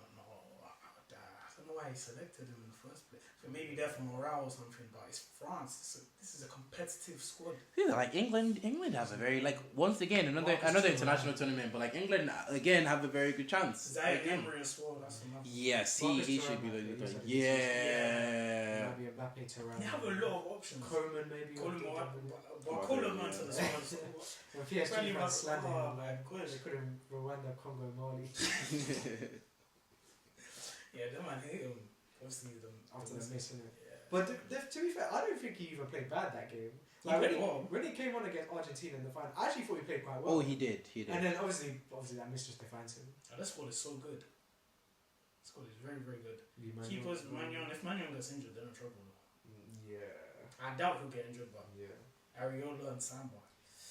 I don't know why he selected him in the first place. So maybe they're for morale or something, but it's France. This is a competitive squad. Yeah, like England have a very once again another international tournament, but like England again have a very good chance. Zaire Again. Emery as well. That's enough. Yes, Marcus he Thuram should be might play, like he's yeah. Maybe Mbappe, Thuram. They have a lot of options. Coleman maybe. Coleman, or but Coleman went to the squad. So When PSG Friendly fans match, slammed oh him, my gosh. they couldn't Rwanda, Congo, Mali yeah, them man hate him. Obviously, them after the miss, innit? Yeah. But to be fair, I don't think he even played bad that game. He played well. When he came on against Argentina in the final, I actually thought he played quite Oh, well. he did. And then obviously that miss just defines him. And this squad is so good. This squad is very, very good. Manuel- Keepers, Magnon. If Magnon gets injured, they're in trouble. Yeah. I doubt he'll get injured, but Yeah. Areola and Samba.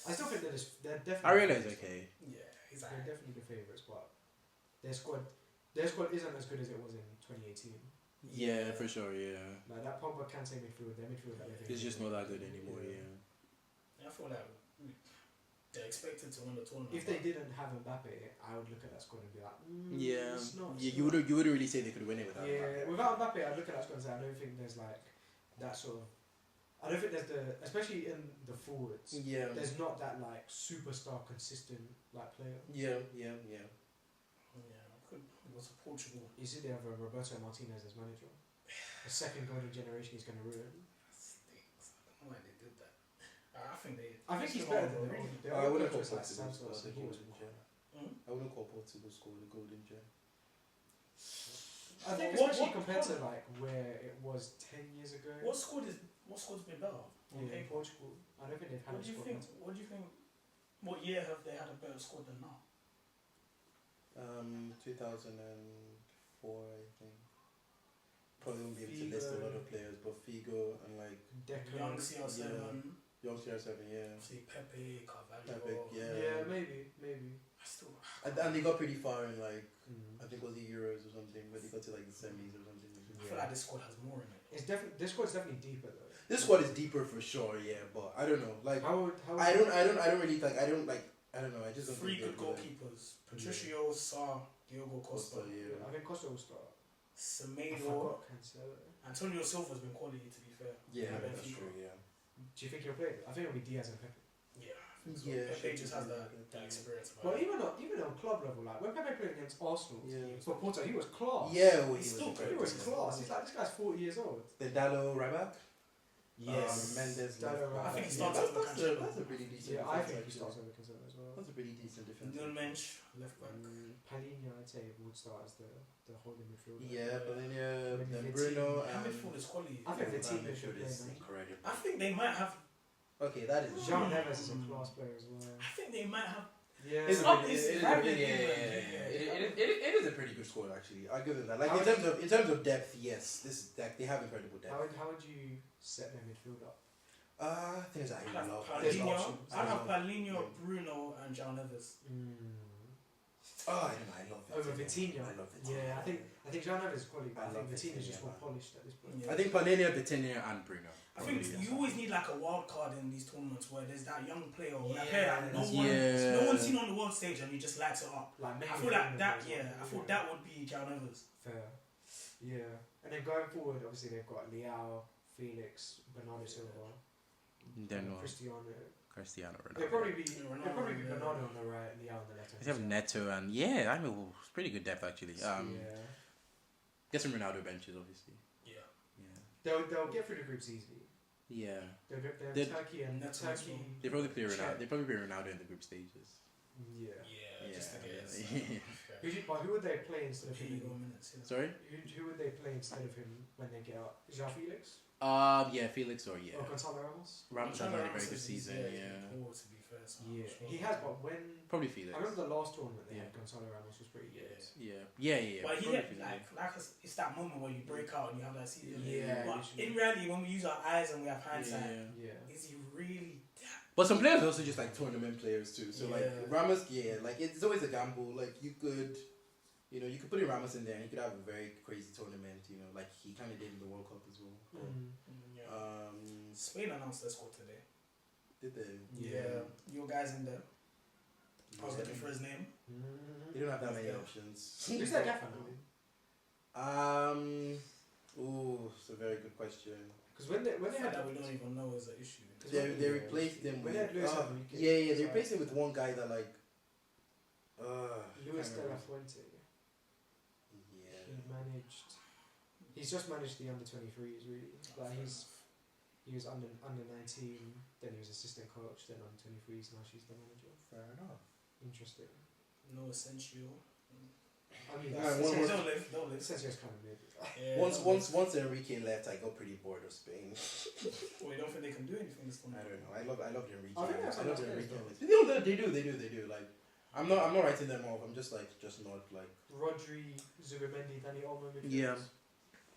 I still think they're definitely. Ariola is okay. Yeah, he's They're like. definitely the favourites, but their squad isn't as good as it was in 2018. Yeah, for sure. Yeah, Like that Pogba Kante midfield, their midfield that it's just not that good anymore. Yeah. I feel like they're expected to win the tournament. If they didn't have Mbappe, I would look at that squad and be like, Yeah, it's not, yeah. it's You not. would really say they could win it without. Yeah, Mbappe. without Mbappe, I'd look at that squad and say, I don't think there's like that sort of. I don't think there's especially in the forwards. Yeah. There's not that like superstar consistent like player. Yeah. Yeah, could go to Portugal. You see, they have Roberto Martinez as manager. The second golden generation he's going to ruin. Stinks. I don't know why they did that. I think he's better than the I old wouldn't call coaches like Portugal Santos. score the He was golden gem. Hmm? I wouldn't call Portugal score the golden gem. I think What- especially what- compared to like where it was 10 years ago. What squad's been better? On Yeah, paper? Portugal. I don't think they've had What a do you squad. think? What do you think? What year have they had a better squad than now? 2004, I think. Probably won't be able to list a lot of players, but Figo and like Declan. Young CR7, Young CR7, yeah. see Pepe, Carvalho. Pepe, yeah. Yeah, maybe. I still. And they got pretty far in like Mm. I think it was the Euros or something, but they got to like the semis or something. I feel like this squad has more in it. It's definitely this squad's definitely deeper though. This squad is deeper for sure, yeah, but I don't know. Like How I don't really like I don't know. I just don't Three think good they're goalkeepers: Patricio, Sarr, Diogo Costa, Costa, yeah. I think Costa will start. I Semedo, forgot Cancelo. Antonio Silva's been quality to be fair. Yeah, At that's Benfica. true, yeah. Do you think he'll play? I think it'll be Diaz and Pepe. Yeah, I think so. Yeah, Pepe Sheffield just has United, that experience. Well, About even on club level, like when Pepe played against Arsenal Yeah. for Porto, he was class. Yeah, well, He's still He good. was Yeah. class. He's like, this guy's 40 years old. The Dallo right back. Yes. Mendes. Dallo left right I think back. he starts that's, over that's, Cancelo. that's a pretty decent. Yeah, I defense, think he actually. starts over Cancelo as well. That's a pretty decent defense. Nuno Mensch, left back. Palhinha, I'd say, would start as the holding midfielder. Yeah, but then Maybe Bruno That and midfield is quality. I think the that team midfield should is play, man. incredible. I think they might have. Okay, that is. Jean Neves is a class player as well. I think they might have. Yeah. It's a Up pretty, is it is a right pretty, in yeah, England, it is a pretty good score actually. I'll give them that. Like How in terms of depth, yes, this like they have incredible depth. How would you set their midfield up? Things I I'd have love. There's Paulinho, options. I'd have Yeah. Paulinho, Bruno, and João Neves. Oh, I love Over Vitinha. I love Vitinha. Yeah, I think Jean Neves is quality, but I I think love Vitinha is just Vitinha, more man. polished at this point. Yeah. I think Panenia, Vitinha, and Bruno. I think Probably, you always need like a wild card in these tournaments where there's that young player or that Yeah. player that Yeah. no one's seen on the world stage and he just lights it up. Like I feel like that, I thought that would be João Neves. Fair. Yeah. And then going forward, obviously they've got Leao, Felix, Bernardo Silva, Then Cristiano. Cristiano They'll Ronaldo. probably be Ronaldo, Bernardo yeah. on the right, Leao on the left. They have Neto and yeah, I mean it's pretty good depth actually. Yeah. Get some Ronaldo benches obviously. Yeah. Yeah. They'll get through the groups easily. Yeah. They're They'd- Turkey and That's Turkey. also- They probably play Ronaldo. Check. They probably play Ronaldo in the group stages. Yeah. Yeah, just to get it. Who would they play instead of him? Sorry? Who would they play instead of him when they get out? João Felix Yeah, Felix or yeah. or Gonzalo Ramos? Ramos has had a very good season, yeah. Poor, to be fair, so I'm Yeah, not sure. he has. But when Probably I Felix. remember the last tournament they Yeah. had, Gonzalo Ramos was pretty good. Yeah. But he probably get Felix. it's that moment where you break out and you have that season. Yeah, But literally. in reality, when we use our eyes and we have hindsight, Yeah. is he really that? But some players are also just like tournament players too. So like Yeah. Ramos, like it's always a gamble. Like you could put in Ramos in there and he could have a very crazy tournament. Like he kind of did in the World Cup as well. Yeah. Spain announced their squad today. Did they? Yeah. Your guys in there. I was looking for his name. They don't have that many Yeah. options. Who's their gaffer now? It's a very good question. Because when they The fact had that we don't even know is an issue. They replaced him when with they had Luis Enrique, they so- replaced him with one guy that like Luis can't de la remember. Fuente. Yeah. He managed. He's just managed the under 23s really. Like he was under 19, then he was assistant coach, then under 23s. Now she's the manager. Fair enough. Interesting. No essential. I mean, Alright, one more- They'll live. They'll live. Sensio's kind of mid. Yeah, Once Enrique left, I got pretty bored of Spain. Well, you don't think they can do anything this I time? don't know. I love Enrique. I think that's I love what Enrique. players They do. Like I'm not writing them off. I'm just not like. Rodri, Zubimendi, Dani Olmo midfielders. Yeah.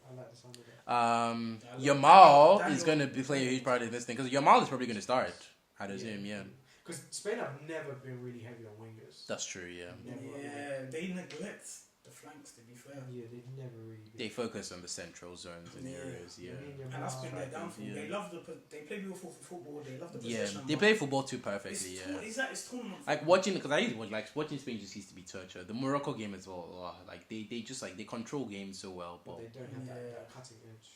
I like the sound of that. Yamal Daniel- is going to be playing a huge part of this thing because Yamal is probably going to start. I'd assume, yeah. Because Spain have never been really heavy on wingers. That's true, yeah. Never. Yeah, they neglect the flanks. To be fair, Yeah, they've never really. They focus on the central zones and Yeah. areas, yeah. and that's been their downfall. Yeah. They love they play beautiful football. They love the Yeah, possession. they but play football too perfectly, yeah. It's tournament. Like football. watching, because I used to watch, like watching Spain just used to be torture. The Morocco game as well, like they just like they control games so well, But but they don't have Yeah. that cutting edge.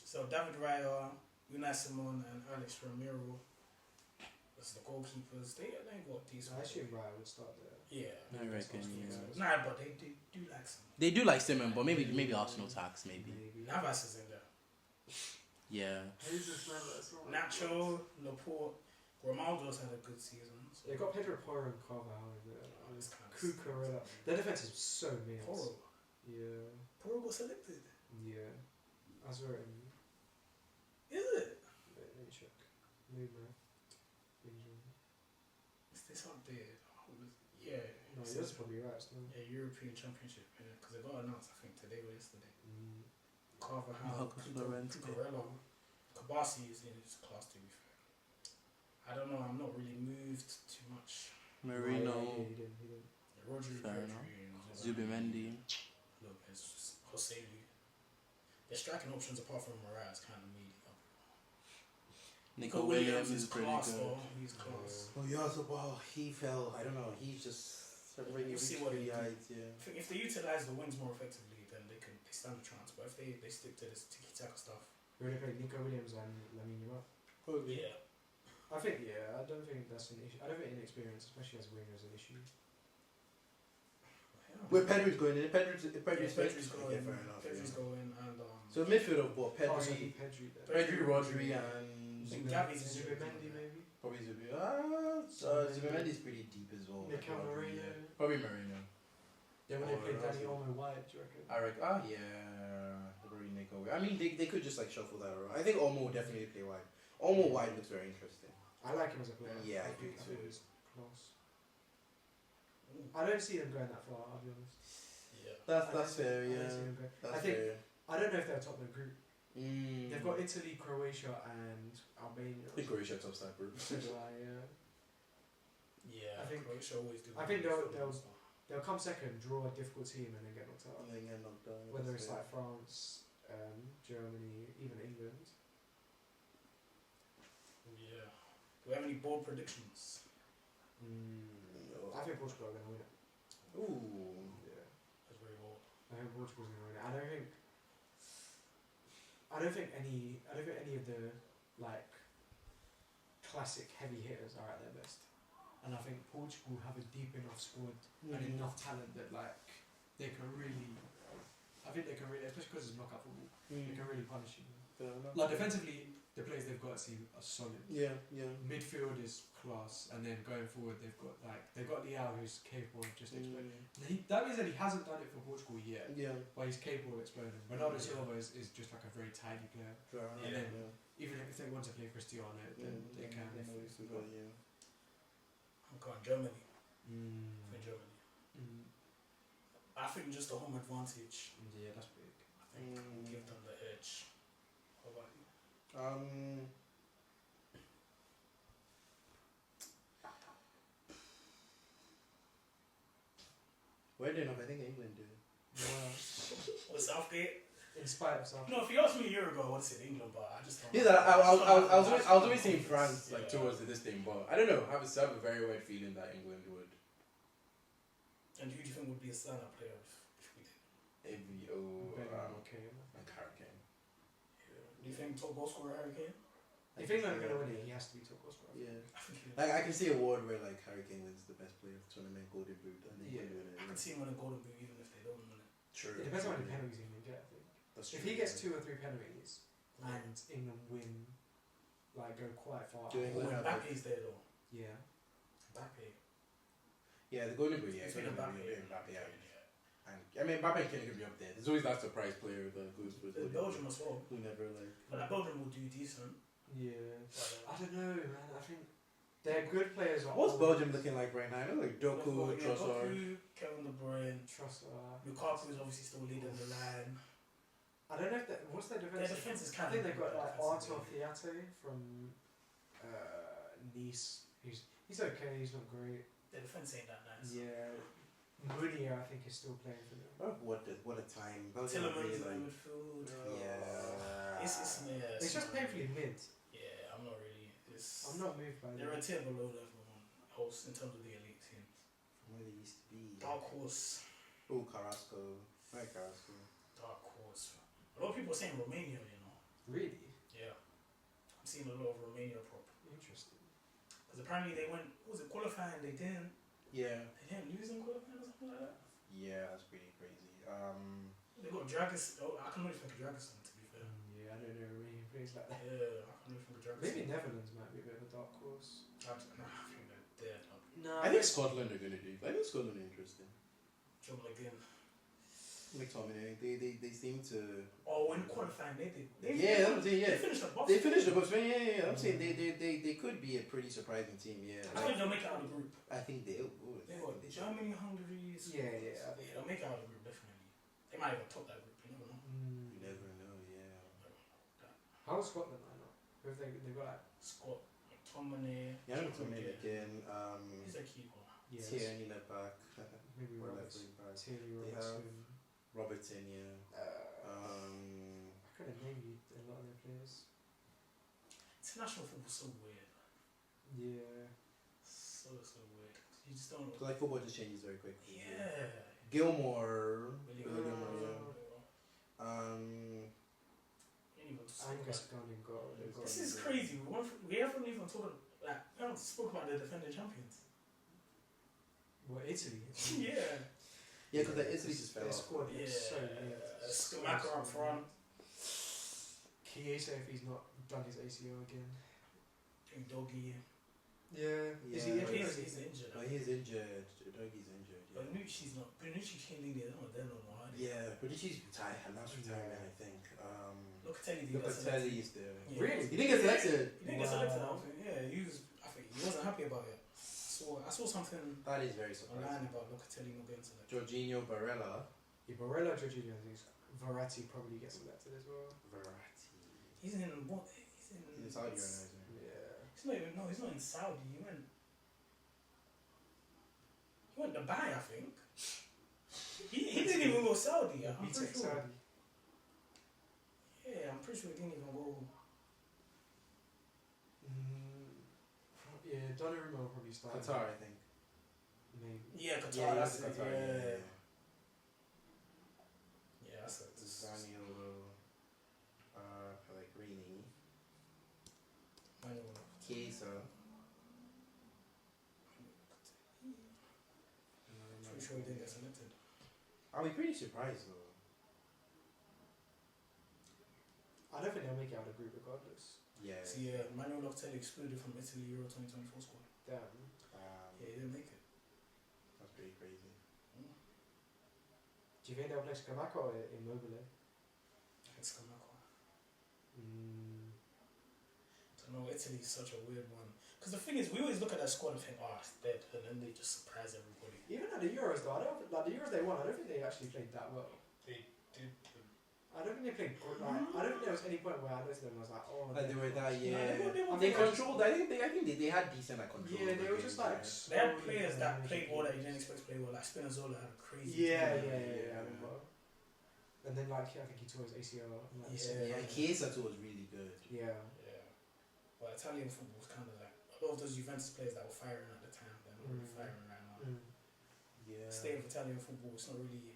So David Raya, Unai Simon, and Alex Romero. That's the goalkeepers. They got decent. I assume Raya would start there. Yeah, I reckon, yeah. Nah, but they do like some. they do like Simon, but maybe Arsenal tax, maybe. Navas is in there. Yeah. Who's this man that's not? Nacho, Laporte, Ronaldo's had a good season. So They got Pedro Porro and Carvajal in there. it's kind of Cucurella. Their defense is so mixed. Porro. Yeah. Porro got selected. Yeah. Azura and Is it? let me check. Movement. Benjamin. Is this updated? Yeah. No, it that's says- probably right still. Yeah, European Championship. Yeah, because it got announced, I think, today or yesterday. Mm. Carvajal, Marcos Llorente. Cucurella, Kabasi is in his class, to be fair. I don't know. I'm not really moved too much. Marino, Yeah, he didn't. Rodri, Fair Pedri, and Zubimendi. Lopez, Joselu. Their striking options apart from Mariah is kind of mediocre. Nico Williams is is pretty class, good. though. He's class. Oh yeah, he fell. I don't know. He's just We'll reached see what pretty he do. heights. Yeah. I think if they utilise the wings more effectively, then they stand a chance. But if they stick to this tiki taka stuff, We're gonna play Nico Williams and Lamine Yamal. Probably. yeah. I think I don't think that's an issue. I don't think inexperience, especially as a winger, is an issue. Where Pedri's going in, Pedri's going. fair enough. Pedri's going, and so midfield of what? Pedri, Pedri, Rodri, and Gavi's Zubimendi maybe. probably Zubimendi's pretty deep as well. Mikel Rodri, Merino. yeah. Probably Marino. Yeah, when they played Danny Olmo wide, do you reckon? I reckon. Probably Nico. I mean, they could just like shuffle that around. I think Olmo will definitely play wide. Olmo wide looks very interesting. I like him as a player. Yeah, I think do too. he's close. I don't see them going that far. I'll be honest. Yeah. That's fair. Yeah. I think I don't know if they're top of the group. They've got Mm. Italy, Croatia, and Albania. I think Croatia tops that group. So do I, yeah. Yeah, I think- Croatia always do. I think they'll come second, draw a difficult team, and then get knocked out. And then get knocked out. Whether That's it's fair. like France, Germany, even England. Yeah. Do we have any bold predictions? I think Portugal are going to win it. Ooh. Yeah. That's very bold. I think Portugal's going to win it. I don't think any of the like classic heavy hitters are at their best. And I think Portugal have a deep enough squad and enough talent that like they can really. I think they can really, especially because it's knockout football, they can really punish you. Fair enough. Like defensively, the players they've got seem are solid. Yeah. Midfield is class, and then going forward they've got Leao who's capable of just exploding. That means that he hasn't done it for Portugal yet, Yeah. but he's capable of exploding. Bernardo Silva is just like a very tiny player. Fair enough. And then even if they want to play Cristiano, then they can. Yeah. I'm going Germany. Mm. For Germany. I think just the home advantage. Yeah, that's big. I think will give them the edge. What about you? Weirdly enough, I think England do. Or Southgate? In spite of something. No, if you asked me a year ago, I would have said England, but I just don't. Yeah, I was always saying France Yeah. like towards this thing, but I don't know. I have a very weird feeling that England would. And who do you think would be a stand-up player if we did? Like Harry Kane. Yeah. Do you think top goal scorer Harry Kane? If England are going to win it, he has to be top goal scorer. Yeah. I think he Like I can see a world where like Harry Kane wins the best player of the tournament, Golden Boot, and they Yeah. win it. I can see him win a golden boot even if they don't win it. True. It depends on how many penalties England get, I think. That's If true, he gets yeah. 2 or 3 penalties and England win, like go quite far. Do England When have Mbappe's there though. Yeah. Mbappe. Yeah, the Golden Boot. Yeah, It's Golden been Boot. Mbappe. Mbappe. Yeah. And I mean, Mbappe and Kane can be up there. There's always that surprise player that goes for There's Belgium as well. who never like. But like, Belgium will do decent. Yeah. But, I don't know, man. I think they're good players. What's all- Belgium looking like right now? I know like Doku, yeah, Trossard. Doku, Kevin De Bruyne. Trossard. Lukaku is obviously still leading the line. I don't know if what's their defense. Their defense is I kind think of. they've got like Artur Theate from Nice. He's okay. He's not great. Their defense ain't that nice. Yeah. Munier, I think, is still playing for them. Oh, what a time! Belgium Tillemans really, in the like, midfield. yeah. It's It's just painfully mid. Yeah, I'm not really. I'm not moved by They're a them. tier below everyone else in terms of the elite teams. From where they used to be. Dark horse. Oh, Carrasco. Right, Carrasco. Dark horse. A lot of people are saying Romania, you know. Really Yeah. I'm seeing a lot of Romania prop. interesting. Because apparently they went, what was it, qualifying, they didn't lose in qualifying or something like that. Yeah, that's pretty crazy. They got Dragus, I can only think of Dragusin to be fair. Yeah, I don't know Romanian players like that. Yeah, I can only think of Dragusin. Maybe Netherlands might be a bit of a dark horse. I think they're dead. No, I think Scotland are gonna do. I think Scotland are interesting. John McGinn. McTominay, they seem to. Oh, when qualifying they did. They They finished the box. They finished the books. Yeah. I'm saying they could be a pretty surprising team. Yeah. I think they'll make it out of the group. I think they would. They got Germany, Hungary. Yeah. They'll make it out of the group definitely. They might even top that group. You never know. You never know. Yeah. How's Scotland line up? Who have they got like Scott McTominay. Yeah, McTominay again. He's a keeper. Tierney left back. maybe Or Roberts. left wing back. Tierney They Robertson. Robertson, yeah. I could have named you a lot of their players. International football's so weird. Yeah. So weird. You just don't know. So like football just changes very quickly. Yeah. Gilmore. Really Gilmore, good. yeah. Ain't even talking Angus about- gone and got. This is crazy. We haven't even talked Like, we haven't spoke about the defending champions. Well, Italy. Yeah. Yeah, because the Italy just fell Their off. squad Yeah. is so Skamaka up front. Chiesa, if he's not done his ACL again. Doggy. Yeah. Yeah, Is he but injured? He's injured. But he's injured. Doggy's injured. Yeah. Benucci's not. Benucci came in there. They're not more. Yeah, Benucci's retired. Announced retirement, I think. Locatelli did get selected. Locatelli's there. Yeah. Really? He didn't get selected. He didn't get selected. I Wow. think. Yeah, I think he wasn't happy about it. So I saw something That is very surprising. online about Locatelli not getting selected. Jorginho Barella. Yeah, Barella, Jorginho, I think Verratti probably gets selected as well. Verratti. He's in what? He's in. He's in Saudi right now, isn't he? Yeah. He's not even. No, he's not in Saudi. He went Dubai, I think. He didn't even go Saudi. I'm He pretty took sure. Saudi. Yeah, I'm pretty sure he didn't even go. Yeah, Donnarumma will probably start. Qatar, I think. Maybe. Yeah, Qatar. Yeah, that's that's it. Qatar. Yeah, yeah, that's it. Zaniolo, Pellegrini, Manuel. Chiesa. Pretty sure he didn't get selected. I'll be pretty surprised though. I don't think they'll make it out of the group regardless. Yeah. So yeah, Manuel Locatelli excluded from Italy Euro 2024 squad. Damn. Yeah, he didn't make it. That's pretty crazy. Do you think they'll play Scamacca or Immobile? It's Skamaka. Mm. I don't know, Italy's such a weird one. Because the thing is, we always look at that squad and think, oh, it's dead, and then they just surprise everybody. Even at the Euros though, I don't like the Euros they won. I don't think they actually played that well. They did. I don't think they played good. Like, I don't think there was any point where I looked at them and I was like, oh. Like they were that, Yeah, yeah. they They controlled. I think they had decent like control. Yeah, of they the were just games, like. yeah. They had slowly players that managing played well that you games. didn't expect to play well. Like Spinazzola had a crazy Yeah, team. I remember. And then like I think he tore his ACL. And, like, Yeah. Yeah, Chiesa too was really good. Yeah. Yeah. But Italian football was kind of like a lot of those Juventus players that were firing at the time, they're not really firing right now. Yeah. The state of Italian football is not really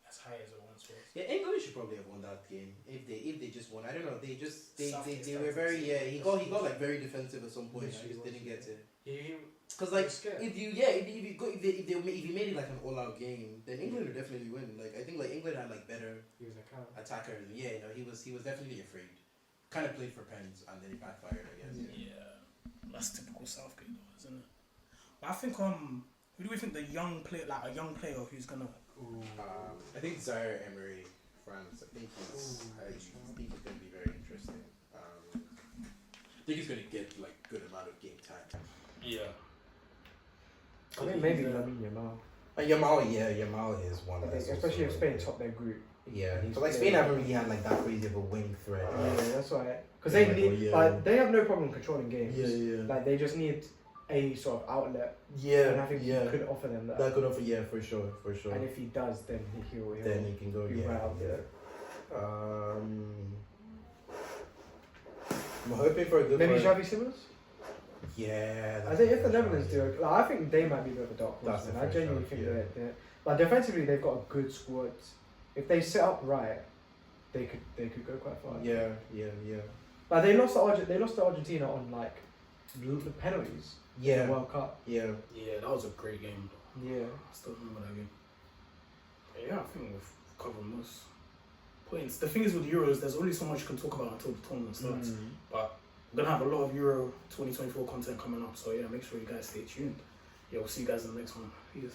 as high as it once was. Yeah, England should probably have won that game if they just won. I don't know. They Southeast were very He got like very defensive at some point. I just didn't get it. Because like if you made it like an all-out game, then England would definitely win. Like I think like England had like better He was a count. attackers. Yeah, he was definitely afraid. Kind of played for pens and then it backfired. I guess. Yeah. That's typical Southgate though, isn't it? But I think who do we think a young player who's gonna I think Zaire Emery, France. I think he's going to be very interesting. I think he's going to get like good amount of game time. Yeah. I think maybe Lamine Yamal. Yamal is one. I think, especially if Spain top their group. Yeah, but like Spain haven't really had like that crazy of a winning threat. Yeah, that's why. Because Yeah, they need, yeah. like, they have no problem controlling games. Yeah. Like they just need a sort of outlet, Yeah, and I think he could offer them that. That could offer, for sure. And if he does, then he'll then he can go. be right out there. I'm hoping for a good. Maybe one. Xavi Simons. Yeah, I think if the Netherlands do it, like, I think they might be a bit of a dark horse. That's And the I first genuinely shot, think yeah. they're like defensively they've got a good squad. If they set up right, they could go quite far. Yeah. Like they lost to Argentina on like the penalties. In the World Cup. Yeah. Yeah, that was a great game. Yeah. I still remember that game. But yeah, I think we've covered most points. The thing is with the Euros, there's only so much you can talk about until the tournament starts. But we're gonna have a lot of Euro 2024 content coming up, so yeah, make sure you guys stay tuned. Yeah, we'll see you guys in the next one. Peace.